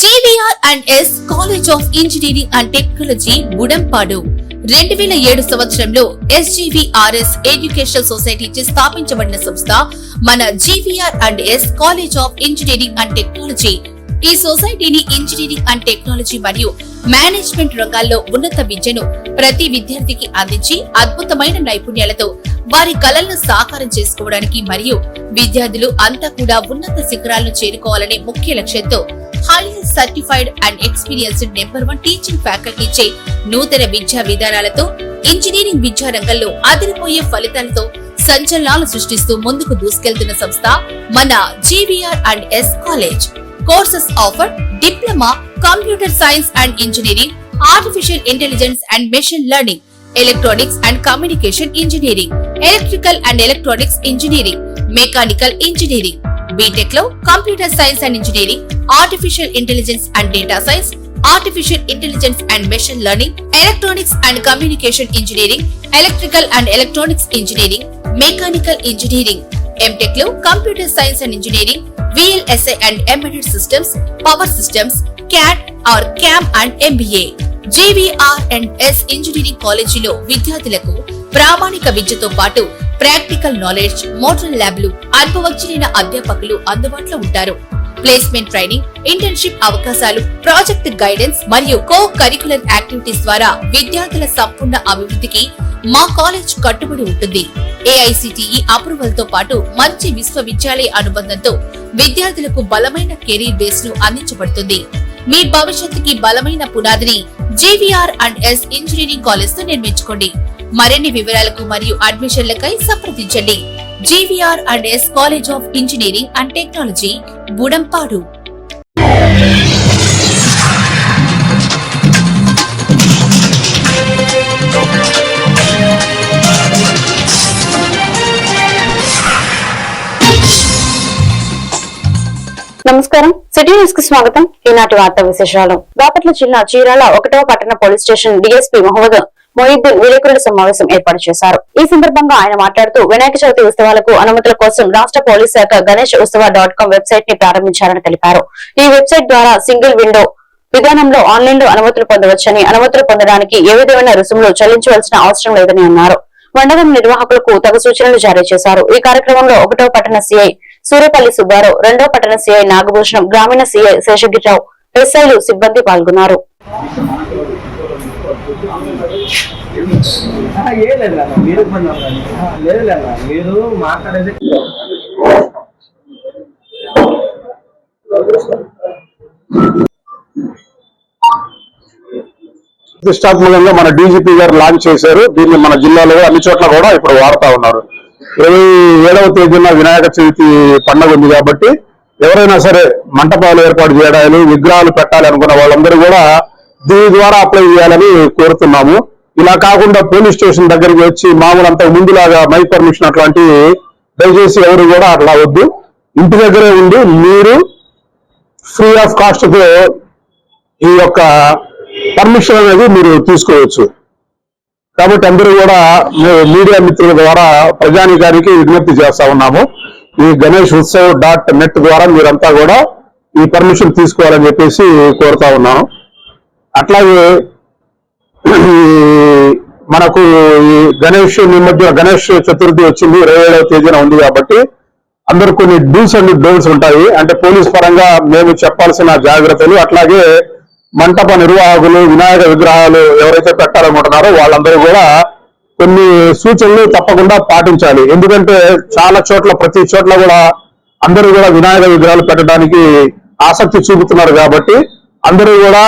GVR&S college of engineering and technology Budampadu 2007 సంవత్సరంలో SGVRS educational society స్థాపించబడిన సంస్థ మన GVR&S college of engineering and technology. ఈ సొసైటీని ఇంజనీరింగ్ అండ్ టెక్నాలజీ మరియు మేనేజ్మెంట్ రంగాల్లో ఉన్నత విద్యను ప్రతి విద్యార్థికి అందించి అద్భుతమైన నైపుణ్యాలతో వారి కలలను సాకారం చేసుకోవడానికి మరియు విద్యార్థులు అంతా కూడా ఉన్నత శిఖరాలను చేరుకోవాలనే ముఖ్య లక్ష్యంతో highly certified and experienced number 1 teaching ఫ్యాకల్టీచే నూతన విద్యా విధానాలతో ఇంజనీరింగ్ విద్యా రంగంలో అదిరిపోయే ఫలితాలతో సంచలనాలు సృష్టిస్తూ ముందుకు దూసుకెళ్తున్న సంస్థ మన GVR&S college. Courses offer diploma, computer science and engineering, artificial intelligence and machine learning, electronics and communication engineering, electrical and electronics engineering, mechanical engineering. BTech లో computer science and engineering, artificial intelligence and data science, artificial intelligence and machine learning, electronics and communication engineering, electrical and electronics engineering, mechanical engineering. MTech లో computer science and engineering, VLSI and embedded systems, power systems, CAD or CAM and MBA. GVR&S engineering కాలేజీలో విద్యార్థులకు ప్రామాణిక విద్యతో పాటు practical knowledge, model ల్యాబ్లు, అనుభవజ్ఞులైన అధ్యాపకులు అందుబాటులో ఉంటారు. ప్లేస్మెంట్ ట్రైనింగ్, ఇంటర్న్షిప్ అవకాశాలు, ప్రాజెక్ట్ గైడెన్స్ మరియు కో కరికులర్ యాక్టివిటీస్ ద్వారా విద్యార్థుల సంపూర్ణ అభివృద్ధికి మా కాలేజ్ కట్టుబడి ఉంటుంది. AICTE అప్రూవల్ తో పాటు మంచి విశ్వవిద్యాలయ అనుబంధంతో విద్యార్థులకు బలమైన కెరీర్ బేస్ ను అందించబడుతుంది. మీ భవిష్యత్తుకి బలమైన పునాదిని GVR&S ఇంజనీరింగ్ కాలేజ్ తో నిర్మించుకోండి. మరిన్ని వివరాలకు మరియు అడ్మిషన్లకై సంప్రదించండి. GVR&S college of engineering and technology, Budampadu. నమస్కారం, సిటీ న్యూస్ కి స్వాగతం. ఈనాటి వార్తా విశేషాలు. బాపట్ల జిల్లా చీరాల 1వ పట్టణ police station DSP Mohammed Mohiddin విలేకరుల సమావేశం ఏర్పాటు చేశారు. ఈ సందర్భంగా ఆయన మాట్లాడుతూ వినాయక చవితి ఉత్సవాలకు అనుమతుల కోసం రాష్ట్ర పోలీస్ శాఖ గణేష్ ఉత్సవ.com వెబ్సైట్ ని ప్రారంభించారని తెలిపారు. ఈ వెబ్సైట్ ద్వారా సింగిల్ విండో విధానంలో ఆన్లైన్ లో అనుమతులు పొందవచ్చని, అనుమతులు పొందడానికి ఏ విధమైన రుసుములు చెల్లించవలసిన అవసరం లేదని అన్నారు. మండలం నిర్వాహకులకు తగు సూచనలు జారీ చేశారు. ఈ కార్యక్రమంలో 1వ పట్టణ CI సూర్యపల్లి సుబ్బారావు, 2వ పట్టణ CI నాగభూషణం, గ్రామీణ CI శేషగిరిరావు, SIలు సిబ్బంది పాల్గొన్నారు. ప్రతిష్టాత్మకంగా మన DGP గారు లాంచ్ చేశారు. దీన్ని మన జిల్లాలో అన్ని చోట్ల కూడా ఇప్పుడు వాడుతా ఉన్నారు. 27వ తేదీన వినాయక చవితి పండుగ ఉంది కాబట్టి ఎవరైనా సరే మంటపాలు ఏర్పాటు చేయడాలు, విగ్రహాలు పెట్టాలి అనుకున్న వాళ్ళందరూ కూడా దీని ద్వారా అప్లై చేయాలని కోరుతున్నాము. ఇలా కాకుండా పోలీస్ స్టేషన్ దగ్గరికి వచ్చి మామూలు అంతకు ముందులాగా మైక్ పర్మిషన్ అట్లాంటివి దయచేసి ఎవరు కూడా అట్లా వద్దు. ఇంటి దగ్గరే ఉండి మీరు ఫ్రీ ఆఫ్ కాస్ట్ తో ఈ యొక్క పర్మిషన్ అనేది మీరు తీసుకోవచ్చు. కాబట్టి అందరూ కూడా మీడియా మిత్రుల ద్వారా ప్రజానీకానికి విజ్ఞప్తి చేస్తా ఉన్నాము. ఈ గణేష్ ఉత్సవ్.net ద్వారా మీరంతా కూడా ఈ పర్మిషన్ తీసుకోవాలని చెప్పేసి కోరుతా ఉన్నాము. అట్లాగే మనకు ఈ గణేష్ చతుర్థి వచ్చింది, 27వ తేదీన ఉంది కాబట్టి అందరూ కొన్ని డూస్ అండ్ డోంట్స్ ఉంటాయి. అంటే పోలీస్ పరంగా మేము చెప్పాల్సిన జాగ్రత్తలు, అట్లాగే మంటప నిర్వాహకులు, వినాయక విగ్రహాలు ఎవరైతే పెట్టాలనుకుంటున్నారో వాళ్ళందరూ కూడా కొన్ని సూచనలు తప్పకుండా పాటించాలి. ఎందుకంటే చాలా చోట్ల, ప్రతి చోట్ల కూడా అందరూ కూడా వినాయక విగ్రహాలు పెట్టడానికి ఆసక్తి చూపుతున్నారు. కాబట్టి అందరూ కూడా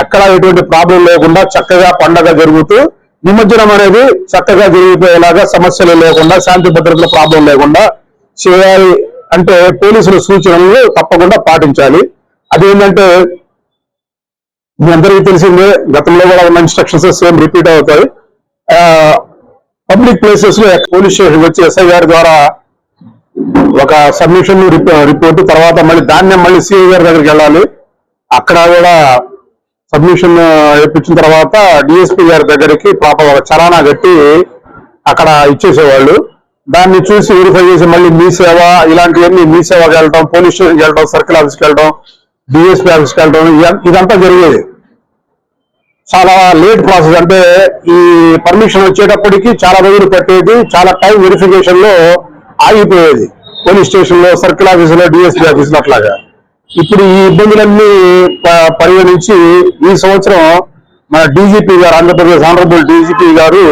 ఎక్కడ ఎటువంటి ప్రాబ్లం లేకుండా చక్కగా పండగ జరుగుతూ నిమజ్జనం అనేది చక్కగా జరిగిపోయేలాగా, సమస్యలు లేకుండా, శాంతి భద్రతల ప్రాబ్లం లేకుండా చేయాలి. అంటే పోలీసుల సూచనలు తప్పకుండా పాటించాలి. అదేంటంటే మీ అందరికీ తెలిసిందే, గతంలో కూడా ఉన్న ఇన్స్ట్రక్షన్స్ సేమ్ రిపీట్ అవుతాయి. పబ్లిక్ ప్లేసెస్ లో పోలీస్ స్టేషన్ వచ్చి SI గారి ద్వారా ఒక సబ్మిషన్ రిపోర్ట్, తర్వాత మళ్ళీ CI గారి దగ్గరికి వెళ్ళాలి. అక్కడ కూడా సబ్మిషన్ ఇప్పించిన తర్వాత DSP గారి దగ్గరికి ప్రాపర్ ఒక చలానా కట్టి అక్కడ ఇచ్చేసేవాళ్ళు. దాన్ని చూసి వెరిఫై చేసి మళ్ళీ మీ సేవ, ఇలాంటివన్నీ మీ సేవకి వెళ్ళడం, పోలీస్ స్టేషన్కి వెళ్ళడం, సర్కిల్ ఆఫీస్కి వెళ్ళడం, డిఎస్పీ ఆఫీస్కి వెళ్ళడం ఇదంతా జరిగేది. చాలా లేట్ ప్రాసెస్, అంటే ఈ పర్మిషన్ వచ్చేటప్పటికి చాలా రోజులు పట్టేది, చాలా టైం వెరిఫికేషన్ లో ఆగిపోయేది పోలీస్ స్టేషన్ లో, సర్కిల్ ఆఫీసులో, డిఎస్పీ ఆఫీసులో అట్లాగా. ఇప్పుడు ఈ ఇబ్బందులన్నీ పరిగణించి ఈ సంవత్సరం మన డీజీపీ గారు, ఆంధ్రప్రదేశ్ ఆనరబుల్ డీజీపీ గారు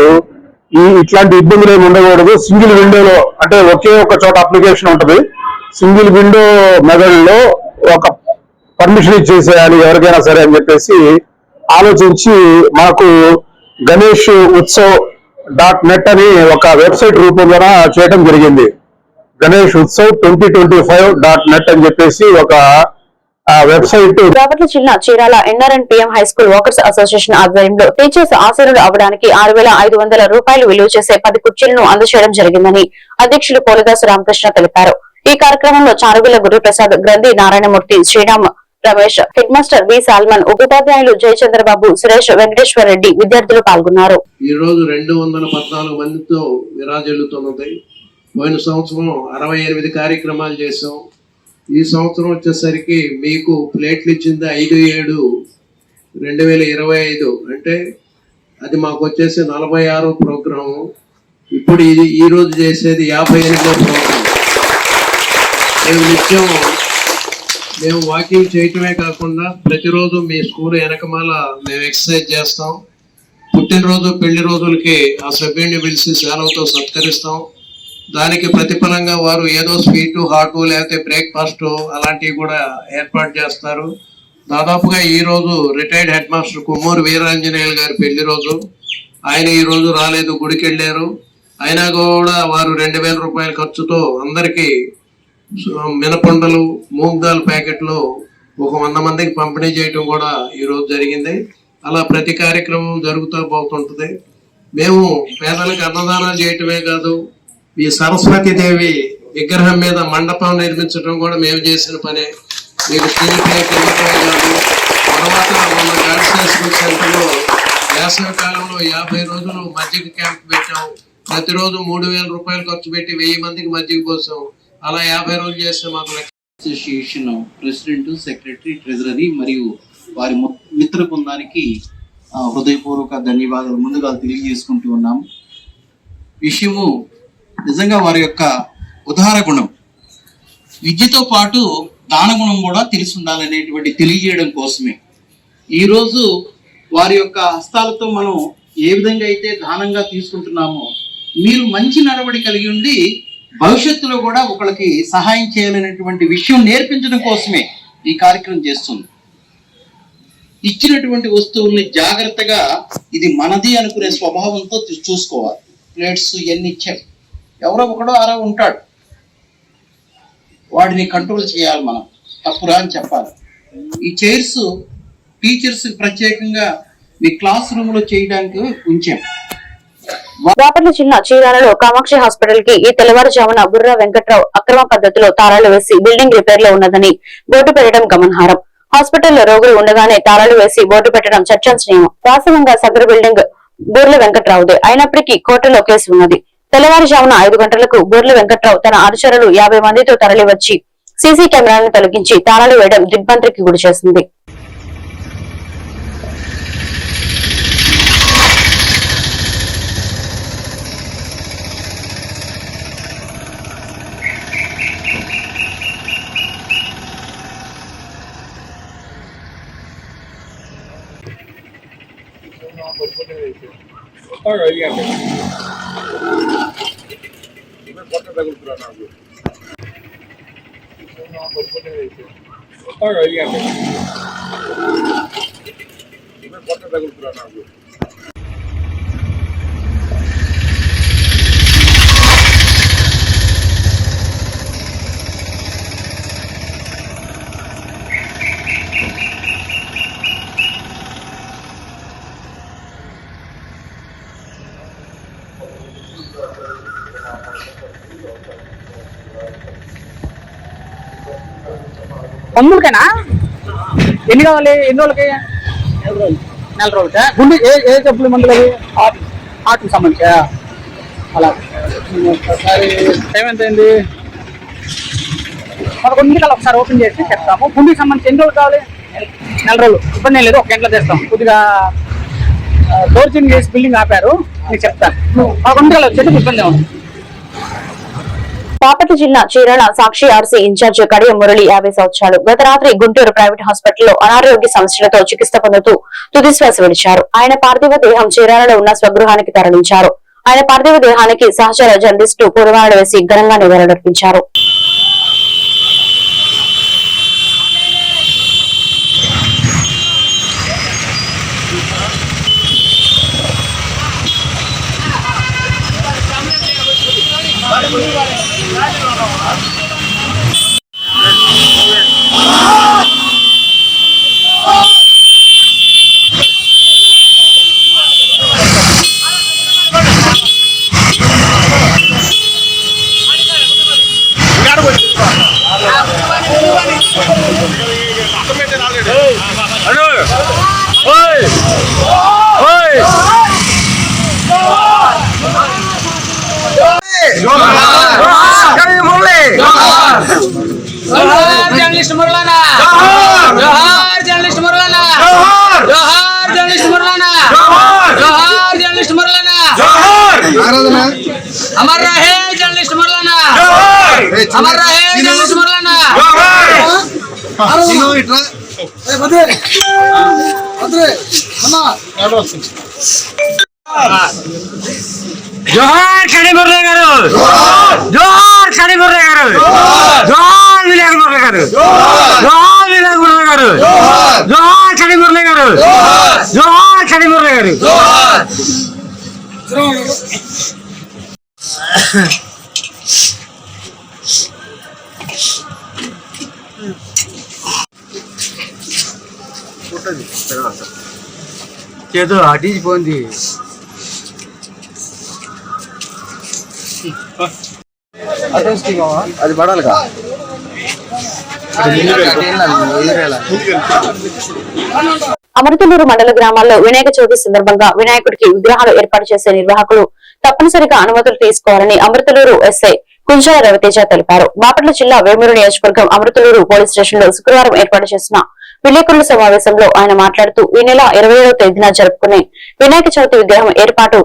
ఇట్లాంటి ఇబ్బందులు ఏమి ఉండకూడదు, సింగిల్ విండోలో అంటే ఒకే ఒక చోట అప్లికేషన్ ఉంటుంది, సింగిల్ విండో మెథడ్ లో ఒక పర్మిషన్ ఇచ్చేసేయాలి ఎవరికైనా సరే అని చెప్పేసి ఆలోచించి మనకు గణేష్ ఉత్సవ్ .net అని ఒక వెబ్సైట్ రూపంలో చేయడం జరిగింది. గణేష్ ఉత్సవ్ 2025.net అని చెప్పేసి ఒక వెబ్సైట్. బాపట్ల జిల్లా Chirala NRNPM high school workers association ఆధ్వర్యంలో టీచర్స్ ఆశీనులు అవడానికి 6,500 రూపాయలు విలువ చేసే 10 కుర్చీలను అందజేయడం జరిగిందని అధ్యక్షులు పోలిదాసు రామకృష్ణ తెలిపారు. ఈ కార్యక్రమంలో Charugula Guruprasad, Granthi Narayanamurthy, Sriram, Ramesh, head master B Solomon, ఉపాధ్యాయులు జయచంద్రబాబు, సురేష్, వెంకటేశ్వర రెడ్డి తదితరులు పాల్గొన్నారు. ఈ రోజు 214 మందితో విరాజిల్లుతున్నది. పోయిన సంవత్సరం 68 కార్యక్రమాలు చేసాం. ఈ సంవత్సరం వచ్చేసరికి మీకు ప్లేట్లు ఇచ్చింది 5/7/2025, అంటే అది మాకు వచ్చేసి 46 ప్రోగ్రాము. ఇప్పుడు ఇది ఈ రోజు చేసేది 58వ ప్రోగ్రాం. మేము నిత్యం వాకింగ్ చేయటమే కాకుండా ప్రతిరోజు మీ స్కూల్ వెనకమాల మేము ఎక్సర్సైజ్ చేస్తాం. పుట్టినరోజు, పెళ్లి రోజులకి ఆ సభ్యుడిని పిలిచి సెలవుతో సత్కరిస్తాం. దానికి ప్రతిఫలంగా వారు ఏదో స్వీటు, హాటు, లేకపోతే బ్రేక్ఫాస్ట్ అలాంటివి కూడా ఏర్పాటు చేస్తారు. దాదాపుగా ఈ రోజు retired head master Kummuru Veeranjaneyulu గారి పెళ్లి రోజు. ఆయన ఈ రోజు రాలేదు, గుడికి వెళ్ళారు. అయినా కూడా వారు 2,000 రూపాయల ఖర్చుతో అందరికీ మినపండలు, మూంగ్ దాల్ ప్యాకెట్లు ఒక 100 మందికి పంపిణీ చేయటం కూడా ఈ రోజు జరిగింది. అలా ప్రతి కార్యక్రమం జరుగుతూ పోతుంటది. మేము పేదలకు అన్నదానాలు చేయటమే కాదు, ఈ సరస్వతి దేవి విగ్రహం మీద మండపం నిర్మించడం కూడా మేము చేసిన పనే. మీకు కాదు, తర్వాత మన గర్ల్స్ హై స్కూల్ సెంటర్లో వేసవి కాలంలో 50 రోజులు మజ్జిగ క్యాంప్ పెట్టాం. ప్రతిరోజు 3,000 రూపాయలు ఖర్చు పెట్టి 1000 మందికి మజ్జిగ పోసాం. అలా 50 రోజులు చేస్తే మాకు అసోసియేషన్ ప్రెసిడెంట్, సెక్రటరీ, ట్రెజరీ మరియు వారి మిత్ర బృందానికి హృదయపూర్వక ధన్యవాదాలు ముందుగా తెలియజేసుకుంటూ ఉన్నాం. విషయము నిజంగా వారి యొక్క ఉదార గుణం, విద్యతో పాటు దాన గుణం కూడా తెలిసి ఉండాలనేటువంటి తెలియజేయడం కోసమే ఈరోజు వారి యొక్క హస్తాలతో మనం ఏ విధంగా అయితే దానంగా తీసుకుంటున్నామో, మీరు మంచి నడవడి కలిగి ఉండి భవిష్యత్తులో కూడా ఒకరికి సహాయం చేయాలనేటువంటి విషయం నేర్పించడం కోసమే ఈ కార్యక్రమం చేస్తుంది. ఇచ్చినటువంటి వస్తువుల్ని జాగ్రత్తగా ఇది మనది అనుకునే స్వభావంతో చూసుకోవాలి. ప్లేట్స్ ఎన్ని ఇచ్చాం, ఎవరో ఒకడో అలా ఉంటాడు, వాడిని కంట్రోల్ చేయాలి, మనం తప్పురా అని చెప్పాలి. ఈ చైర్స్ టీచర్స్ ప్రత్యేకంగా మీ క్లాస్ రూమ్ లో చేయడానికి ఉంచాం. బాపట్ల జిల్లా చీరాలలో కామాక్షి హాస్పిటల్ కి ఈ తెల్లవారుజామున బుర్రా వెంకట్రావు అక్రమ పద్ధతిలో తాళాలు వేసి బిల్డింగ్ రిపేర్ లో ఉన్నదని బోర్డు పెట్టడం గమనార్హం. హాస్పిటల్లో రోగులు ఉండగానే తాళాలు వేసి బోర్డు పెట్టడం చర్చనీయం. వాస్తవంగా సదరు బిల్డింగ్ బుర్ల వెంకట్రావుదే అయినప్పటికీ కోర్టులో కేసు ఉన్నది. తెల్లవారుజామున 5 గంటలకు బుర్ల వెంకట్రావు తన అనుచరులు 50 మందితో తరలి వచ్చి సీసీ కెమెరాలను తొలగించి తాళాలు వేయడం దిగ్భ్రాంతికి గురి చేసింది. తమ్ముడికేనా? ఎన్ని కావాలి? ఎన్ని రోజులకి? 4 రోజులకా? గుండె ఏ చెప్పులు మందులు అవి? హార్ట్కి సంబంధించా? అలా ఒకసారి టైం ఎంత అయింది? 11 కల్లా ఒకసారి ఓపెన్ చేసి చెప్తాము. గుండెకి సంబంధించి ఎన్ని రోజులు కావాలి? 4 రోజులు. ఇబ్బంది ఏం లేదు, ఒక గంటలో చేస్తాం. కొద్దిగా దౌర్జన్యం చేసి బిల్డింగ్ ఆపారు, నేను చెప్తాను. 11 కల్లా వచ్చేది ఇబ్బంది ఏమో. బాపట్ల జిల్లా చీరాల సాక్షి ఆర్సీ ఇన్ఛార్జ్ కడియం మురళి 50 సంవత్సరాలు గత రాత్రి గుంటూరు ప్రైవేట్ హాస్పిటల్లో అనారోగ్య సమస్యలతో చికిత్స పొందుతూ తుదిశ్వాస విడిచారు. ఆయన పార్థివ దేహం చీరాలలో ఉన్న స్వగృహానికి తరలించారు. ఆయన పార్థివ దేహానికి సహచర జర్నలిస్టు పూలమాలలు వేసి ఘనంగా నివాళులర్పించారు. జర్నలిస్ట్ మురళన్న, జోహార్ జర్నలిస్ట్ మురళన్న, జోహార్ జర్నలిస్ట్ మురళన్న, జోహార్ జర్నలిస్ట్ మురళన్న, అమర్ రహే జర్నలిస్ట్ మురళన్న, అమర్ రహే జర్నలిస్ట్ మురళన్న. జోహార్ కడి మురళి గారు, జోహార్ కడి మురళి గారు, జోహార్ వినాయక మురళి గారు, జోహార్ వినాయక మురళి గారు, జోహార్ కడి మురళి గారు, జోహార్ కడి మురళి గారు. చేతో అడిగిపోయింది. అది పడాలిగా. అమృతలూరు మండల గ్రామాల్లో వినాయక చవితి సందర్భంగా వినాయకుడికి విగ్రహాలు ఏర్పాటు చేసే నిర్వాహకులు తప్పనిసరిగా అనుమతులు తీసుకోవాలని అమృతలూరు ఎస్ఐ కుంజాల రవితేజ తెలిపారు. బాపట్ల జిల్లా వేమూరు నియోజకవర్గం అమృతలూరు పోలీస్ స్టేషన్ లో శుక్రవారం ఏర్పాటు చేసిన విలేకరుల సమావేశంలో ఆయన మాట్లాడుతూ ఈ నెల 27వ తేదీన జరుపుకునే వినాయక చవితి విగ్రహం ఏర్పాటు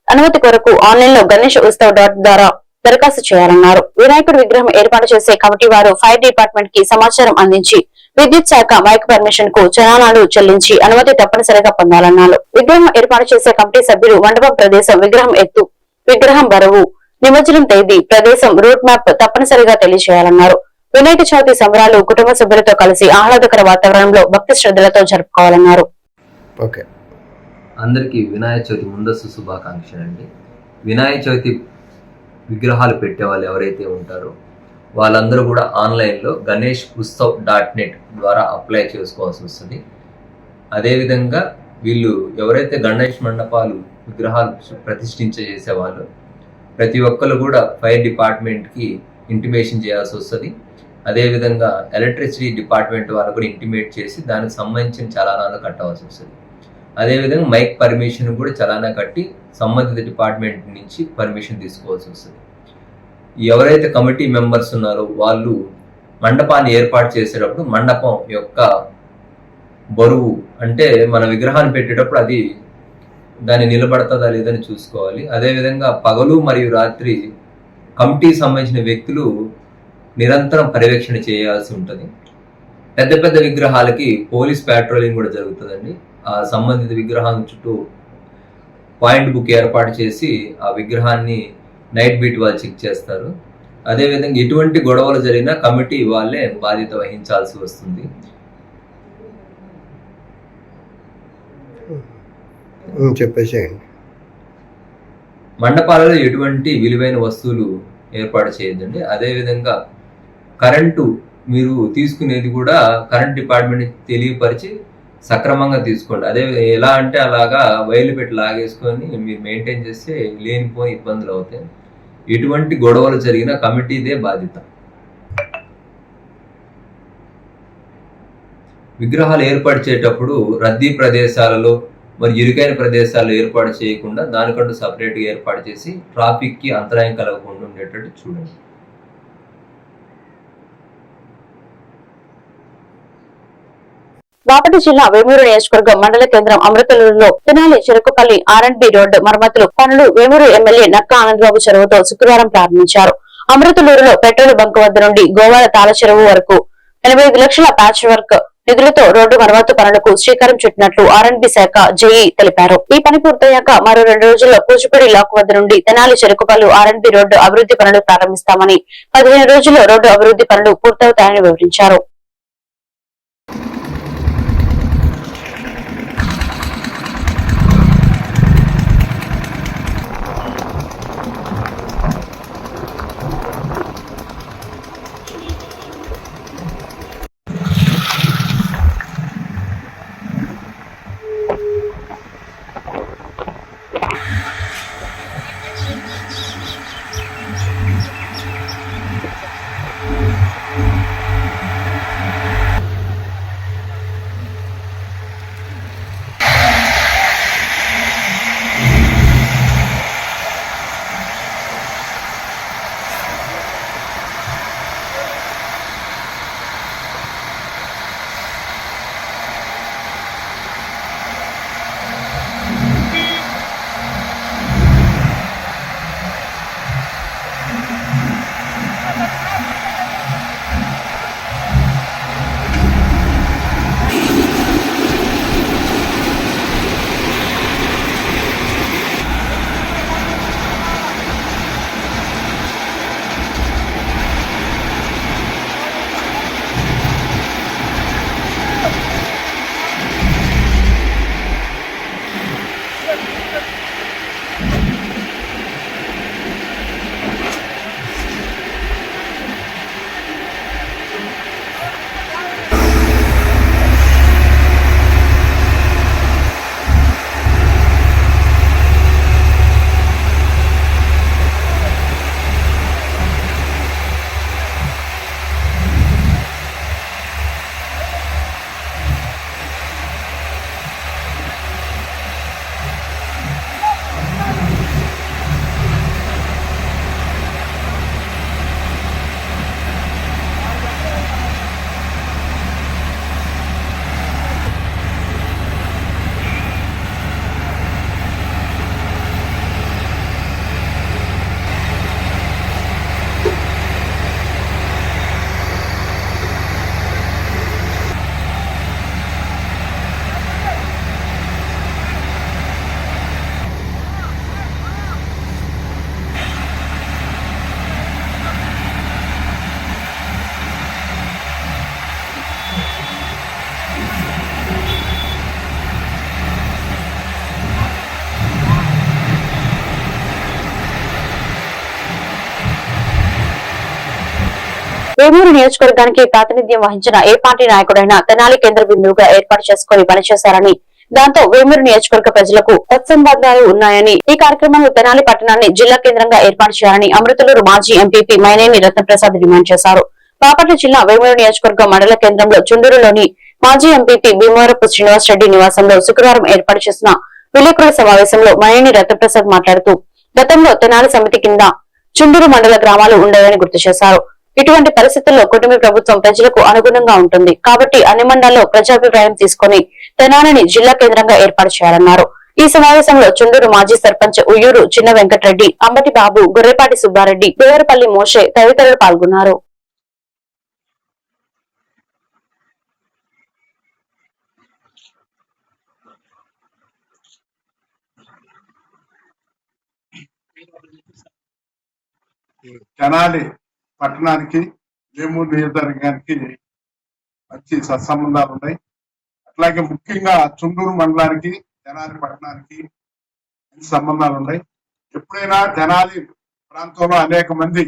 అనుమతి కొరకు ఆన్లైన్ లో గణేష్ ఉత్సవ్ ద్వారా దరఖాస్తు చేయాలన్నారు. వినాయకుడి విగ్రహం ఏర్పాటు చేసే కమిటీ వారు ఫైర్ డిపార్ట్మెంట్ కి సమాచారం అందించి విద్యుత్ శాఖ మైక్ పర్మిషన్ కు చలానాలు చెల్లించి అనుమతి తప్పనిసరిగా పొందాలన్నారు. విగ్రహం ఏర్పాటు చేసే కమిటీ సభ్యులు మండపం ప్రదేశం, విగ్రహం ఎత్తు, విగ్రహం బరువు, నిమజ్జనం తేదీ, ప్రదేశం, రూట్ మ్యాప్ తప్పనిసరిగా తెలియజేయాలన్నారు. వినాయక చవితి సంబరాలు కుటుంబ సభ్యులతో కలిసి ఆహ్లాదకర వాతావరణంలో భక్తి శ్రద్ధలతో జరుపుకోవాలన్నారు. అందరికీ వినాయక చవితి ముందస్తు శుభాకాంక్షలు అండి. వినాయక చవితి విగ్రహాలు పెట్టే వాళ్ళు ఎవరైతే ఉంటారో వాళ్ళందరూ కూడా ఆన్లైన్లో గణేష్ ఉత్సవ్ .net ద్వారా అప్లై చేసుకోవాల్సి వస్తుంది. అదేవిధంగా వీళ్ళు ఎవరైతే గణేష్ మండపాలు విగ్రహాలు ప్రతిష్ఠించేసే వాళ్ళు ప్రతి ఒక్కరు కూడా ఫైర్ డిపార్ట్మెంట్కి ఇంటిమేషన్ చేయాల్సి వస్తుంది. అదేవిధంగా ఎలక్ట్రిసిటీ డిపార్ట్మెంట్ వాళ్ళు కూడా ఇంటిమేట్ చేసి దానికి సంబంధించిన చలానాలు కట్టవలసి వస్తుంది. అదేవిధంగా మైక్ పర్మిషన్ కూడా చలానా కట్టి సంబంధిత డిపార్ట్మెంట్ నుంచి పర్మిషన్ తీసుకోవాల్సి వస్తుంది. ఎవరైతే కమిటీ మెంబర్స్ ఉన్నారో వాళ్ళు మండపాన్ని ఏర్పాటు చేసేటప్పుడు మండపం యొక్క బరువు అంటే మన విగ్రహాన్ని పెట్టేటప్పుడు అది దాన్ని నిలబడతాదా లేదని చూసుకోవాలి. అదేవిధంగా పగలు మరియు రాత్రి కమిటీకి సంబంధించిన వ్యక్తులు నిరంతరం పర్యవేక్షణ చేయాల్సి ఉంటుంది. పెద్ద పెద్ద విగ్రహాలకి పోలీస్ ప్యాట్రోలింగ్ కూడా జరుగుతుందండి. ఆ సంబంధిత విగ్రహాల చుట్టూ పాయింట్ బుక్ ఏర్పాటు చేసి ఆ విగ్రహాన్ని నైట్ బీట్ వాళ్ళు చెక్ చేస్తారు. అదేవిధంగా ఎటువంటి గొడవలు జరిగినా కమిటీ వాళ్ళే బాధ్యత వహించాల్సి వస్తుంది. చెప్పేసేయండి. మండపాలలో ఎటువంటి విలువైన వస్తువులు ఏర్పాటు చేయొద్దండి. అదేవిధంగా కరెంటు మీరు తీసుకునేది కూడా కరెంట్ డిపార్ట్మెంట్ తెలియపరిచి సక్రమంగా తీసుకోండి. అదే ఎలా అంటే అలాగా వైర్లు పెట్టి లాగేసుకొని మీరు మెయింటైన్ చేస్తే లేనిపోని ఇబ్బందులు అవుతాయి. ఎటువంటి గొడవలు జరిగినా కమిటీదే బాధ్యత. విగ్రహాలు ఏర్పాటు చేసేటప్పుడు రద్దీ ప్రదేశాలలో మరి ఇరుకైన ప్రదేశాల్లో ఏర్పాటు చేయకుండా దానికంటూ సపరేట్గా ఏర్పాటు చేసి ట్రాఫిక్కి అంతరాయం కలగకుండా ఉండేటట్టు చూడండి. బాపట్ల జిల్లా వేమూరు నియోజకవర్గం మండల కేంద్రం అమృతలూరులో తెనాలి చెరుకుపల్లి R&B రోడ్డు మరమ్మతులు పనులు వేమూరు ఎమ్మెల్యే నక్కా ఆనందబాబు చొరవతో శుక్రవారం ప్రారంభించారు. అమృతలూరులో పెట్రోల్ బంక్ వద్ద నుండి గోవాల తాళ చెరువు వరకు 85 లక్షల ప్యాచ్ వర్క్ నిధులతో రోడ్డు మరమ్మతు పనులకు శ్రీకారం చుట్టినట్లు R&B శాఖ జేఈ తెలిపారు. ఈ పని పూర్తయ్యాక మరో 2 రోజుల్లో కూచిపూడి లాక్ వద్ద నుండి తెనాలి చెరుకుపల్లి R&B రోడ్డు అభివృద్ధి పనులు ప్రారంభిస్తామని 15 రోజుల్లో రోడ్డు అభివృద్ధి పనులు పూర్తవుతాయని వివరించారు. వేమూరు నియోజకవర్గానికి ప్రాతినిధ్యం వహించిన ఏ పార్టీ నాయకుడైనా తెనాలి కేంద్ర బిందువుగా ఏర్పాటు చేసుకుని పనిచేశారని, దాంతో వేమూరు నియోజకవర్గ ప్రజలకు సత్సంబంధాలు ఉన్నాయని, ఈ కార్యక్రమంలో తెనాలి పట్టణాన్ని జిల్లా కేంద్రంగా ఏర్పాటు చేయాలని అమృతలూరు మాజీ ఎంపీపీ మైనేని రత్నప్రసాద్ డిమాండ్ చేశారు. బాపట్ల జిల్లా వేమూరు నియోజకవర్గం మండల కేంద్రంలో చుండూరులోని మాజీ ఎంపీపీ భీమవరపు శ్రీనివాసరెడ్డి నివాసంలో శుక్రవారం ఏర్పాటు చేసిన విలేకరుల సమావేశంలో మైనేని రత్నప్రసాద్ మాట్లాడుతూ, గతంలో తెనాలి సమితి కింద చుండూరు మండల గ్రామాలు ఉండేవని గుర్తు చేశారు. ఇటువంటి పరిస్థితుల్లో కుటుంబ ప్రభుత్వం ప్రజలకు అనుగుణంగా ఉంటుంది కాబట్టి అన్ని మండలాల్లో ప్రజాభిప్రాయం తీసుకుని తెనాలిని జిల్లా కేంద్రంగా ఏర్పాటు చేయాలన్నారు. ఈ సమావేశంలో చుండూరు మాజీ సర్పంచ్ ఉయ్యూరు చిన్న వెంకటరెడ్డి, అంబటి బాబు, గొర్రెపాటి సుబ్బారెడ్డి, దేవరపల్లి మోషే తదితరులు పాల్గొన్నారు. తెనాలి పట్టణానికి వేమూరు నియోజకవర్గానికి మంచి సత్సంబంధాలు ఉన్నాయి. అట్లాగే ముఖ్యంగా చుండూరు మండలానికి తెనాలి పట్టణానికి మంచి సంబంధాలు ఉన్నాయి. ఎప్పుడైనా తెనాలి ప్రాంతంలో అనేక మంది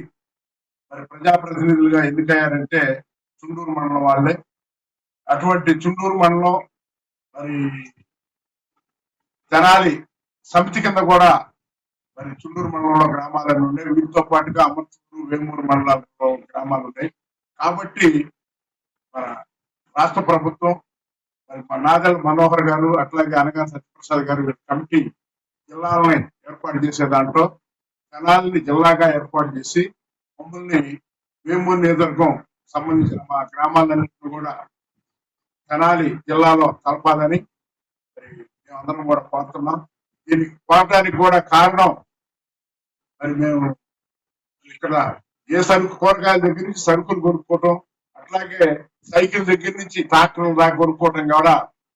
మరి ప్రజాప్రతినిధులుగా ఎన్నికయ్యారంటే చుండూరు మండలం వాళ్ళే. అటువంటి చుండూరు మండలం మరి తెనాలి సమితి కింద కూడా మరి చుండూరు మండలంలో గ్రామాలను ఉన్నాయి. వీటితో పాటుగా అమర్చూరు, వేమూరు మండలాల్లో గ్రామాలు ఉన్నాయి. కాబట్టి మన రాష్ట్ర ప్రభుత్వం మరి నాదెళ్ల మనోహర్ గారు అట్లాగే అనగా సత్యప్రసాద్ గారు కమిటీ జిల్లాలని ఏర్పాటు చేసే దాంట్లో తెనాలిని జిల్లాగా ఏర్పాటు చేసి మమ్మల్ని వేమూరు నియోజకవర్గం సంబంధించిన మా గ్రామాలన్నింటినీ కూడా తెనాలి జిల్లాలో కలపాలని మరి మేమందరం కూడా కోరుతున్నాం. దీనికి కోరడానికి కూడా కారణం మరి మేము ఇక్కడ ఏ సరుకు కూరగాయల దగ్గర నుంచి సరుకులు కొనుక్కోవటం, అట్లాగే సైకిల్ దగ్గర నుంచి ట్రాక్టర్ల దాకా కొనుక్కోవటం కూడా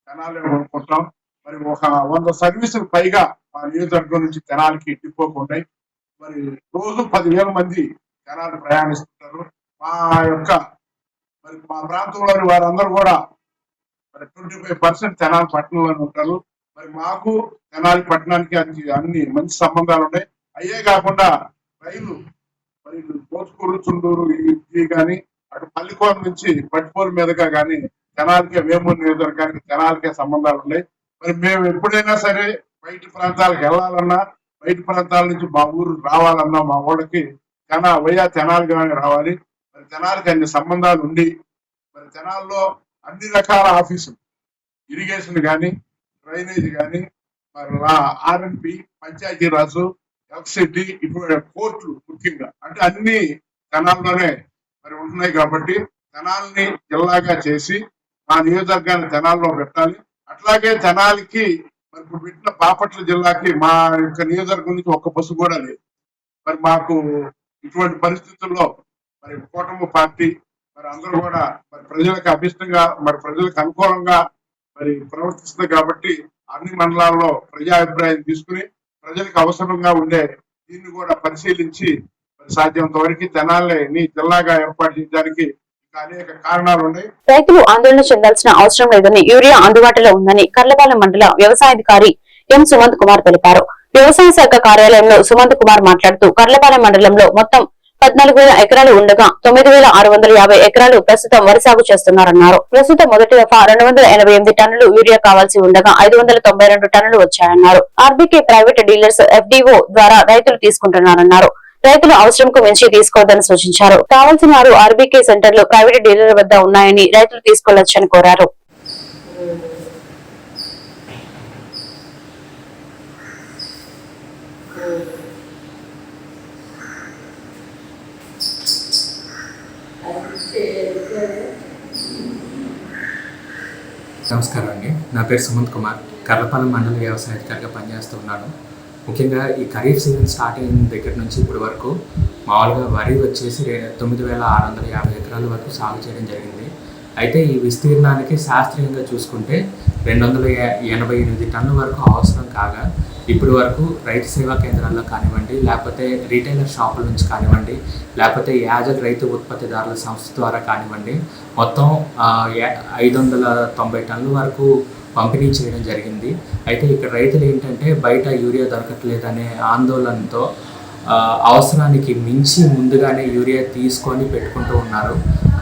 తెనాలి కొనుక్కుంటాం. మరి ఒక 100 సర్వీసులు పైగా మా నియోజకవర్గం నుంచి తెనాలికి డిపోకుంటాయి. మరి రోజు 10,000 మంది తెనాలి ప్రయాణిస్తుంటారు. మరి మా ప్రాంతంలోని వారందరూ కూడా మరి 25% తెనాలి పట్టణంలోనే ఉంటారు. మరి మాకు తెనాలి పట్టణానికి అన్ని మంచి సంబంధాలు ఉన్నాయి. అయ్యే కాకుండా రైలు మరి మోసుకూరు, చుండూరు ఇది కానీ అటు పల్లికోన నుంచి పట్టుపోలు మీదుగా కానీ తెనాలికే, వేమూరు నియోజకవర్గానికి తెనాలికే సంబంధాలు ఉన్నాయి. మరి మేము ఎప్పుడైనా సరే బయట ప్రాంతాలకు వెళ్ళాలన్నా, బయట ప్రాంతాల నుంచి మా ఊరు రావాలన్నా మా ఊళ్ళకి తెనాలిగానే రావాలి. మరి తెనాలికి అన్ని సంబంధాలు ఉండి మరి తెనాల్లో అన్ని రకాల ఆఫీసులు, ఇరిగేషన్ కానీ, డ్రైనేజ్ కానీ, మరి ఆర్ఎన్పి, పంచాయతీరాజు, ఎఫ్సిటీ, ఇటువంటి కోర్టులు ముఖ్యంగా అంటే అన్ని తెనాల్లోనే మరి ఉంటున్నాయి. కాబట్టి తెనాల్ని జిల్లాగా చేసి మా నియోజకవర్గాన్ని తెనాల్లో పెట్టాలి. అట్లాగే తెనాలికి మరి ఇప్పుడు పెట్టిన బాపట్ల జిల్లాకి మా యొక్క నియోజకవర్గం నుంచి ఒక్క బస్సు కూడా లేదు. మరి మాకు ఇటువంటి పరిస్థితుల్లో మరి కూటమి పార్టీ మరి అందరూ కూడా మరి ప్రజలకు అభిష్టంగా, మరి ప్రజలకు అనుకూలంగా మరి ప్రవర్తిస్తుంది. కాబట్టి అన్ని మండలాల్లో ప్రజాభిప్రాయం తీసుకుని ప్రజలకు అవసరంగా ఉండే దీన్ని కూడా పరిశీలించి మరి సాధ్యంత వరకు తెనాలిని జిల్లాగా ఏర్పాటు చేయడానికి అనేక కారణాలు ఉన్నాయి. రైతులు ఆందోళన చెందాల్సిన అవసరం లేదని, యూరియా అందుబాటులో ఉందని కర్లపాలెం మండల వ్యవసాయాధికారి ఎం సుమంత్ కుమార్ తెలిపారు. వ్యవసాయ శాఖ కార్యాలయంలో సుమంత్ కుమార్ మాట్లాడుతూ కర్లపాలెం మండలంలో మొత్తం 14,000 ఎకరాలు ఉండగా 9,650 ఎకరాలు ప్రస్తుతం వరి సాగు చేస్తున్నారన్నారు. ప్రస్తుతం మొదటి దఫా 288 టన్నులు యూరియా కావాల్సి ఉండగా 592 టన్నులు వచ్చాయన్నారు. ఆర్బీకే ప్రైవేట్ డీలర్స్ ఎఫ్డీఓ ద్వారా రైతులు తీసుకుంటున్నారన్నారు. రైతులు అవసరంకు మించి తీసుకోవద్దని సూచించారు. కావాల్సిన వారు ఆర్బీకే సెంటర్లు ప్రైవేట్ డీలర్ వద్ద ఉన్నాయని రైతులు తీసుకోవచ్చని కోరారు. నమస్కారం అండి, నా పేరు సుమంత్ కుమార్, కర్లపాలెం మండల వ్యవసాయాధికారిగా పనిచేస్తూ ఉన్నాను. ముఖ్యంగా ఈ ఖరీఫ్ సీజన్ స్టార్ట్ అయిన దగ్గర నుంచి ఇప్పటి వరకు మామూలుగా వరి వచ్చేసి 9,650 ఎకరాల వరకు సాగు చేయడం జరిగింది. అయితే ఈ విస్తీర్ణానికి శాస్త్రీయంగా చూసుకుంటే 288 టన్నుల వరకు అవసరం కాగా ఇప్పటి వరకు రైతు సేవా కేంద్రాల్లో కానివ్వండి, లేకపోతే రీటైలర్ షాపుల నుంచి కానివ్వండి, లేకపోతే యాజక్ రైతు ఉత్పత్తిదారుల సంస్థ ద్వారా కానివ్వండి మొత్తం 590 టన్నుల వరకు పంపిణీ చేయడం జరిగింది. అయితే ఇక్కడ రైతులు ఏంటంటే బయట యూరియా దొరకట్లేదనే ఆందోళనతో అవసరానికి మించి ముందుగానే యూరియా తీసుకొని పెట్టుకుంటూ ఉన్నారు.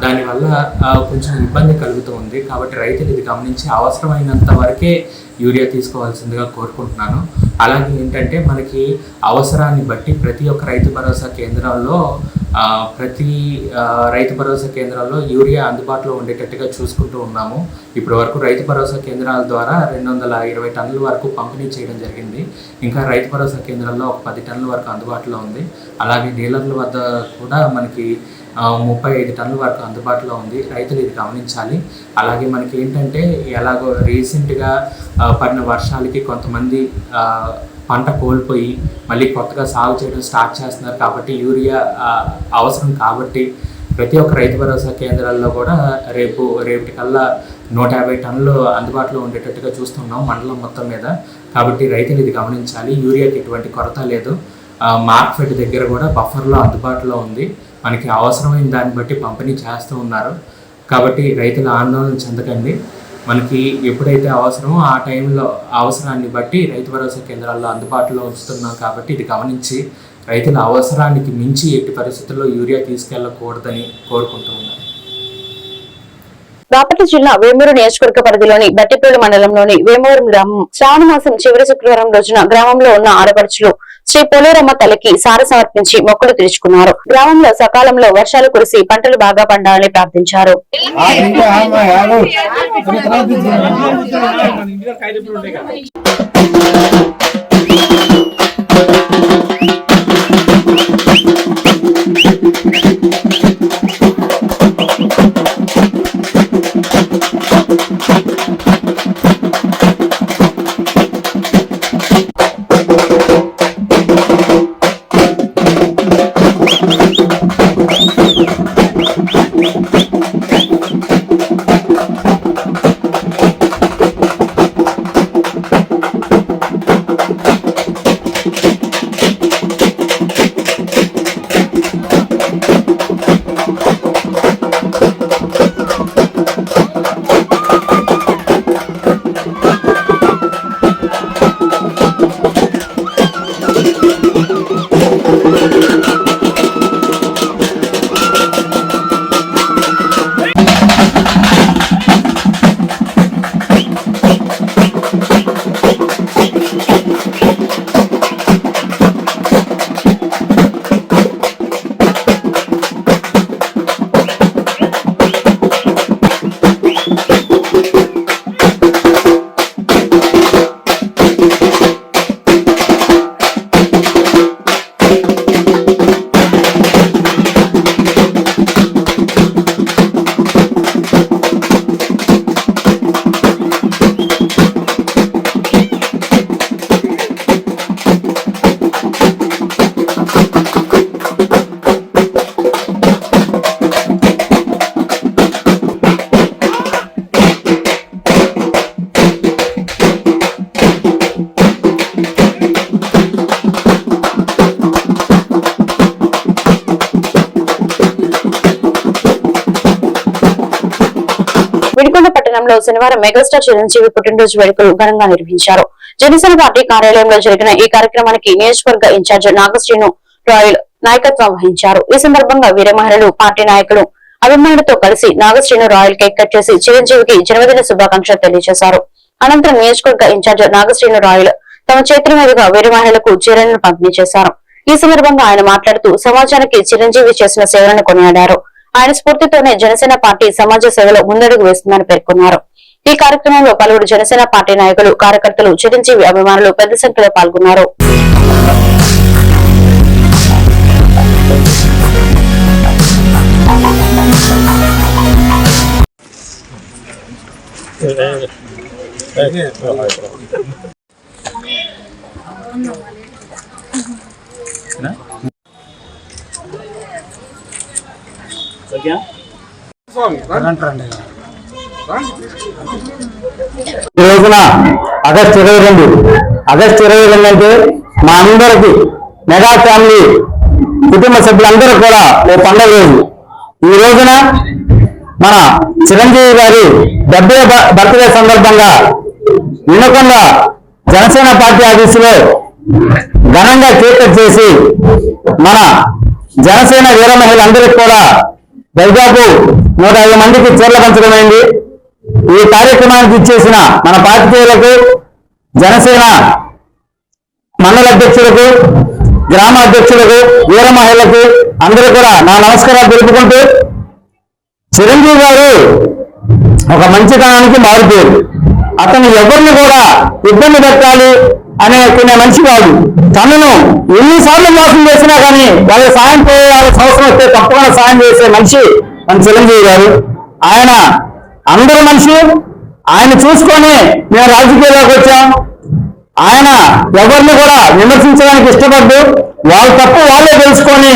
దానివల్ల కొంచెం ఇబ్బంది కలుగుతూ ఉంది. కాబట్టి రైతులు ఇది గమనించి అవసరమైనంత వరకే యూరియా తీసుకోవాల్సిందిగా కోరుకుంటున్నాను. అలాగే ఏంటంటే మనకి అవసరాన్ని బట్టి ప్రతి ఒక్క రైతు భరోసా కేంద్రాల్లో యూరియా అందుబాటులో ఉండేటట్టుగా చూసుకుంటూ ఉన్నాము. ఇప్పటి వరకు రైతు భరోసా కేంద్రాల ద్వారా 220 టన్నుల వరకు పంపిణీ చేయడం జరిగింది. ఇంకా రైతు భరోసా కేంద్రాల్లో ఒక 10 టన్నుల వరకు అందుబాటులో ఉంది. అలాగే డీలర్ల వద్ద కూడా మనకి 35 టన్నుల వరకు అందుబాటులో ఉంది. రైతులు ఇది గమనించాలి. అలాగే మనకి ఏంటంటే ఎలాగో రీసెంట్గా పడిన వర్షాలకి కొంతమంది పంట కోల్పోయి మళ్ళీ కొత్తగా సాగు చేయడం స్టార్ట్ చేస్తున్నారు. కాబట్టి యూరియా అవసరం కాబట్టి ప్రతి ఒక్క రైతు భరోసా కేంద్రాల్లో కూడా రేపటి కల్లా 150 టన్నులు అందుబాటులో ఉండేటట్టుగా చూస్తున్నాం మండలం మొత్తం మీద. కాబట్టి రైతులు ఇది గమనించాలి. యూరియాకి ఎటువంటి కొరత లేదు. మార్కెట్ దగ్గర కూడా బఫర్లో అందుబాటులో ఉంది. మనకి అవసరమైన దాన్ని బట్టి పంపిణీ చేస్తూ ఉన్నారు. కాబట్టి రైతులు ఆందోళన చెందకండి. మనకి ఎప్పుడైతే అవసరమో ఆ టైంలో అవసరాన్ని బట్టి రైతు భరోసా కేంద్రాల్లో అందుబాటులో ఉంచుతున్నాం. కాబట్టి ఇది గమనించి రైతుల అవసరానికి మించి ఎట్టి పరిస్థితుల్లో యూరియా తీసుకెళ్లకూడదని కోరుకుంటూ ఉన్నారు. బాపట్ల జిల్లా వేమూరు నియోజకవర్గ పరిధిలోని బట్టిపల్లి మండలంలోని వేమూరు గ్రామం శ్రావణ మాసం చివరి శుక్రవారం రోజున గ్రామంలో ఉన్న ఆడపడుచులు శ్రీ పోలేరమ్మ తల్లికి సార సమర్పించి మొక్కులు తీర్చుకున్నారు. గ్రామంలో సకాలంలో వర్షాలు కురిసి పంటలు బాగా పండాలని ప్రార్థించారు. కార్యాలయంలో శనివారం మెగాస్టార్ చిరంజీవి పుట్టినరోజు వేడుకలు ఘనంగా నిర్వహించారు. జనసేన పార్టీ కార్యాలయంలో జరిగిన ఈ కార్యక్రమానికి నియోజకవర్గ ఇన్ఛార్జ్ నాగశ్రీను రాయల్ నాయకత్వం వహించారు. ఈ సందర్భంగా వీర మహిళలు, పార్టీ నాయకులు, అభిమానులతో కలిసి నాగశ్రీను రాయల్ కేక్ కట్ చేసి చిరంజీవికి జన్మదిన శుభాకాంక్షలు తెలియజేశారు. అనంతరం నియోజకవర్గ ఇన్ఛార్జ్ నాగశ్రీను రాయల్ తమ చేతుల మీదుగా వీర మహిళలకు చీరలను పంపిణీ చేశారు. ఈ సందర్భంగా ఆయన మాట్లాడుతూ సమాజానికి చిరంజీవి చేసిన సేవలను కొనియాడారు. ఆయన స్ఫూర్తితోనే జనసేన పార్టీ సమాజ సేవలో ముందడుగు వేస్తుందని పేర్కొన్నారు. ఈ కార్యక్రమంలో పలువురు జనసేన పార్టీ నాయకులు, కార్యకర్తలు, చిరంజీవి అభిమానులు పెద్ద సంఖ్యలో పాల్గొన్నారు. ఈ రోజున ఆగస్టు 22 అంటే మా అందరికి మెగా ఫ్యామిలీ కుటుంబ సభ్యులందరూ కూడా ఓ పండుగ రోజు. ఈ రోజున మన చిరంజీవి గారి 70వ బర్త్డే సందర్భంగా వినకొండ జనసేన పార్టీ ఆఫీసులో ఘనంగా కేక్ కట్ చేసి మన జనసేన వీర మహిళలందరికీ కూడా దాదాపు 150 మందికి చీరలు పంచడమైంది. ఈ కార్యక్రమానికి ఇచ్చేసిన మన పార్టీలకు, జనసేన మండల అధ్యక్షులకు, గ్రామ అధ్యక్షులకు, వీర మహిళలకు అందరూ కూడా నా నమస్కారాలు తెలుపుకుంటూ, చిరంజీవి గారు ఒక మంచితనానికి మారుపేరు. అతను ఎవరిని కూడా ఇబ్బంది పెట్టాలి అనుకునే మనిషి కాదు. తనను ఎన్నిసార్లు మోసం చేసినా కానీ వాళ్ళకి సాయం చేయాల్సిన అవసరం వస్తే తప్పకుండా సాయం చేసే మనిషి మన చిరంజీవి గారు. ఆయన అందరి మనిషి. ఆయన చూసుకొని మేము రాజకీయాల్లోకి వచ్చాం. ఆయన ఎవరిని కూడా విమర్శించడానికి ఇష్టపడ్డు. వాళ్ళ తప్పు వాళ్ళే తెలుసుకొని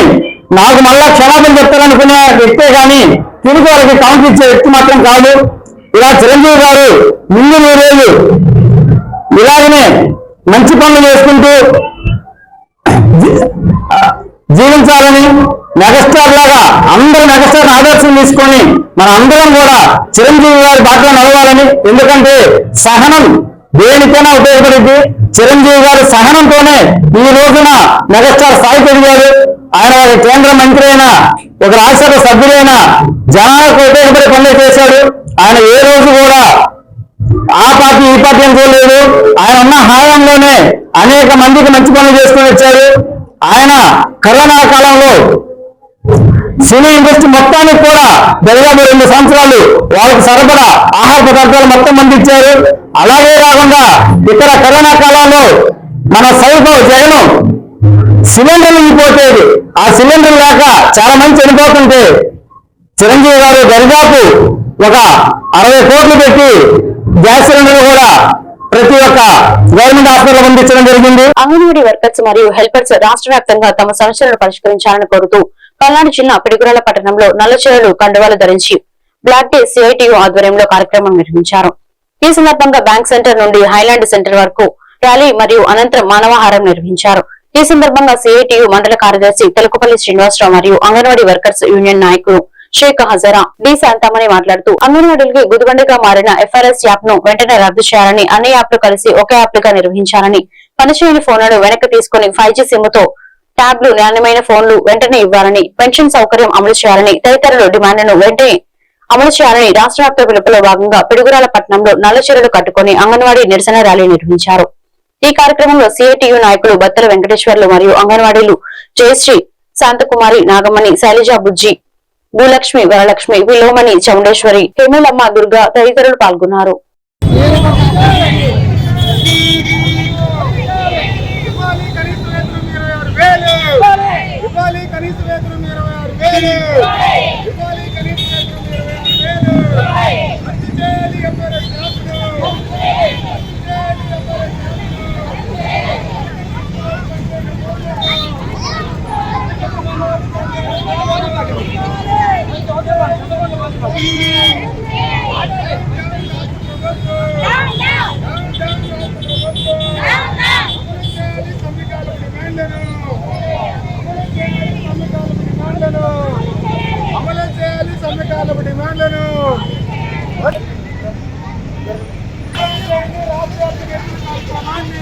నాకు మళ్ళా క్షమాపణ చెప్తారనుకునే వ్యక్తే కానీ తిరిగి వాళ్ళకి కౌంటర్ ఇచ్చే వ్యక్తి మాత్రం కాదు. ఇలా చిరంజీవి గారు ముందు 100 ఏళ్ళు ఇలాగనే మంచి పనులు చేసుకుంటూ జీవించాలని, మెగాస్టార్ లాగా అందరూ మెగాస్టార్ ఆదర్శం తీసుకొని మన అందరం కూడా చిరంజీవి గారి బాటలో నడవాలని. ఎందుకంటే సహనం దేనికైనా ఉపయోగపడింది. చిరంజీవి గారి సహనంతోనే ఈ రోజున మెగాస్టార్ స్థాయికి ఎదిగాడు. ఆయన ఒక కేంద్ర మంత్రి అయినా, ఒక రాజ్యసభ సభ్యుడైనా జనాలకు ఉపయోగపడే పనులు చేశాడు. ఆయన ఏ రోజు కూడా ఆ పార్టీ ఈ పార్టీ అని చూడలేదు. ఆయన ఉన్న హాయంలోనే అనేక మందికి మంచి పనులు చేసుకుని వచ్చారు. ఆయన కరోనా కాలంలో సినీ ఇండస్ట్రీ మొత్తానికి కూడా దాదాపు 2 సంవత్సరాలు వాళ్ళకి సరిపడా ఆహార పదార్థాలు మొత్తం అందించారు. అలాగే కాకుండా ఇక్కడ కరోనా కాలంలో మన సైకో జగన్ సిలిండర్లు ఇగిపోతేది. ఆ సిలిండర్ లేక చాలా మంది చనిపోతుంటే చిరంజీవి గారు దరిదాపు ఒక 60 కోట్లు పెట్టి గ్యాస్ సిలిండర్ కూడా ప్రతి ఒక్క గవర్నమెంట్ హాస్పిటల్ అందించడం జరిగింది. అంగన్వాడీ వర్కర్స్ మరియు హెల్పర్స్ రాష్ట్ర వ్యాప్తంగా తమ సమస్యలను పరిష్కరించాలని కోరుతూ పల్నాడు జిల్లా పిడుగురాల పట్టణంలో నల్లచీరలు, కండువాలు ధరించి బ్లాక్ డే సిఐటియు ఆధ్వర్యంలో కార్యక్రమం నిర్వహించారు. ఈ సందర్భంగా బ్యాంక్ సెంటర్ నుండి హైలాండ్ సెంటర్ వరకు ర్యాలీ మరియు అనంతరం మానవహారం నిర్వహించారు. ఈ సందర్భంగా సిఐటియు మండల కార్యదర్శి తెలకుపల్లి శ్రీనివాసరావు మరియు అంగన్వాడీ వర్కర్స్ యూనియన్ నాయకులు షేక్ హజరా డి శాంతమని మాట్లాడుతూ అంగన్వాడీలకి గుదిబండగా మారిన ఎఫ్ఆర్ఎస్ యాప్ ను వెంటనే రద్దు చేయాలని, అన్ని యాప్లు కలిసి ఒకే యాప్ గా నిర్వహించాలని, పనిచేయని ఫోన్లను వెనక్కి తీసుకుని 5G సిమ్ తో ట్యాబ్లు, నాణ్యమైన ఫోన్లు వెంటనే ఇవ్వాలని, పెన్షన్ సౌకర్యం అమలు చేయాలని తదితరుల డిమాండ్లను వెంటనే అమలు చేయాలని రాష్ట్ర వ్యాప్త పిలుపులో భాగంగా పిడుగురాల పట్టణంలో నల్లచీరలు కట్టుకుని అంగన్వాడీ నిరసన ర్యాలీ నిర్వహించారు. ఈ కార్యక్రమంలో సిఐటియు నాయకులు బత్తల వెంకటేశ్వర్లు మరియు అంగన్వాడీలు జయశ్రీ, శాంతకుమారి, నాగమణి, శైలజ, బుజ్జి, భూలక్ష్మి, వరలక్ష్మి, విలోమణి, చౌండేశ్వరి, హేమలమ్మ, దుర్గా తదితరులు పాల్గొన్నారు. కార్యక్రమాన్ని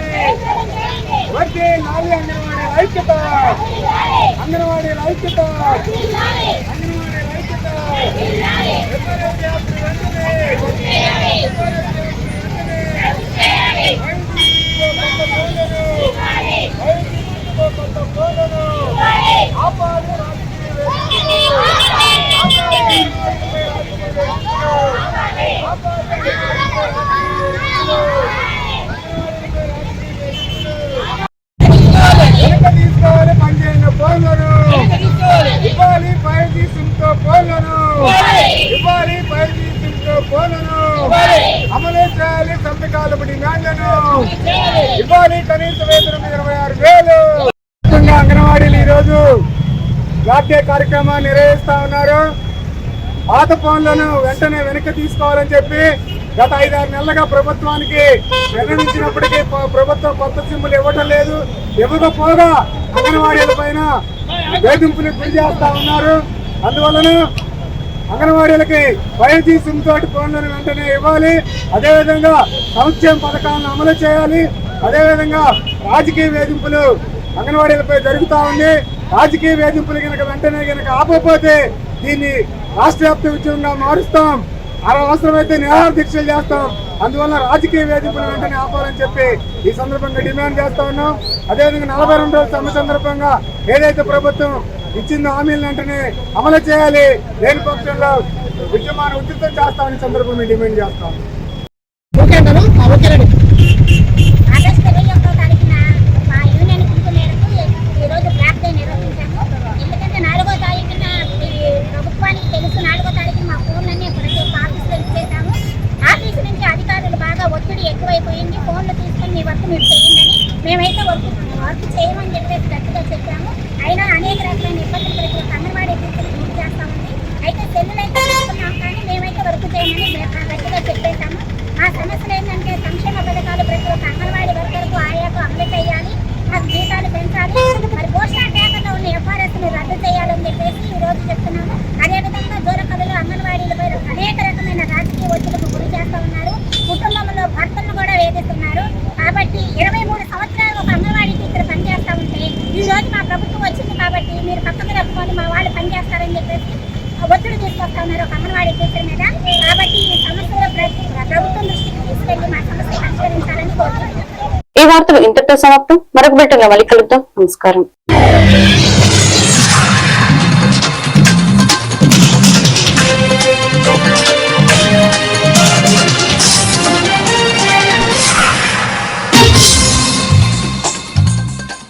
వచ్చే నాలుగు అంగన్వాడీ ఐక్యత, అంగన్వాడీ ఐక్యత, అంగన్వాడీ ఐక్యత. తీసుకోవాలి పనిచేయన ఫోన్లను, ఇవ్వాలి 5G సిమ్తో ఫోన్లను, ఇవ్వాలి 5G సిమ్తో ఫోన్లను, అమలు చేయాలి సంతకాల డిమాండ్లను, ఇవ్వాలి కనీస వేతనం 26,000. అంగన్వాడీలు ఈరోజు జాతీయ కార్యక్రమాన్ని నిర్వహిస్తా ఉన్నారు. పాత ఫోన్లను వెంటనే వెనక్కి తీసుకోవాలని చెప్పి గత 5-6 నెలలుగా ప్రభుత్వానికి నిర్ణయించినప్పటికీ ప్రభుత్వం కొత్త సిమ్ములు ఇవ్వటం లేదు. ఇవ్వకపోగా అంగన్వాడీల పైన వేధింపులకు గురి చేస్తా ఉన్నారు. అందువలన అంగన్వాడీలకి 5G సిమ్ తోటి ఫోన్లను వెంటనే ఇవ్వాలి. అదేవిధంగా సంక్షేమ పథకాలను అమలు చేయాలి. అదేవిధంగా రాజకీయ వేధింపులు అంగన్వాడీలపై జరుగుతూ ఉంది. రాజకీయ వేధింపులు వెంటనే ఆపకపోతే దీన్ని రాష్ట్ర వ్యాప్త ఉద్యమంగా మారుస్తాం. అవసరమైతే నిరాహార దీక్షలు చేస్తాం. అందువల్ల రాజకీయ వేధింపులు వెంటనే ఆపాలని చెప్పి ఈ సందర్భంగా డిమాండ్ చేస్తా ఉన్నాం. అదేవిధంగా 42 రోజుల సమ్మె సందర్భంగా ఏదైతే ప్రభుత్వం ఇచ్చిందో హామీలను వెంటనే అమలు చేయాలి. లేని పక్షంలో ఉద్యమాన్ని ఉధృతం చేస్తామని సందర్భంగా డిమాండ్ చేస్తాం. ఎక్కువైపోయింది, ఫోన్లు తీసుకొని మీ వర్క్ మీరు చేయండి. మేమైతే వర్క్ చేయమని చెప్పేసి గట్టిగా చెప్పాము. అయినా అనేక రకాలైన ఇబ్బందులు ప్రతి ఒక్క అంగన్వాడీ టీచర్లు యూజ్ చేస్తామండి. అయితే సెల్లులు అయితే తీసుకున్నాం, కానీ మేమైతే వర్క్ చేయమని గట్టిగా చెప్పేశాము. మా సమస్యలు ఏంటంటే సంక్షేమ పథకాలు ప్రతి ఒక్క అంగన్వాడీ వర్కర్కు ఆయాకు అమలు చేయాలి, మాకు జీతాలు పెంచాలి, మరి పోషణ ట్యాకర్లో ఉన్న ఎఫ్ఆర్ఎస్ని రద్దు చేయాలని చెప్పేసి ఈరోజు చెప్తున్నాము. అదేవిధంగా జోరకథలు అంగన్వాడీలపై అనేక రకమైన రాజకీయ ఒత్తిళ్లకు గురి చేస్తూ ఉన్నారు. కుటుంబంలో భర్తలను కూడా వేధిస్తున్నారు. కాబట్టి 23 సంవత్సరాలు ఒక అంగన్వాడీ టీచర్ పనిచేస్తూ ఉంటే ఈ రోజు మా ప్రభుత్వం వచ్చింది కాబట్టి మీరు పక్కకు రప్పుకొని మా వాళ్ళు పనిచేస్తారని చెప్పేసి ఒత్తిడి తీసుకొస్తా ఉన్నారు ఒక అంగన్వాడీ టీచర్ మీద. కాబట్టి ఈ సమస్యలు ప్రభుత్వం దృష్టికి తీసుకెళ్లి మా సమస్య పరిష్కరించాలని కోరుతున్నాను. ఈ వార్తలు ఇంతటితో సమాప్తం. మరొక బిడ్డగా మళ్ళీ కలుద్దాం. నమస్కారం.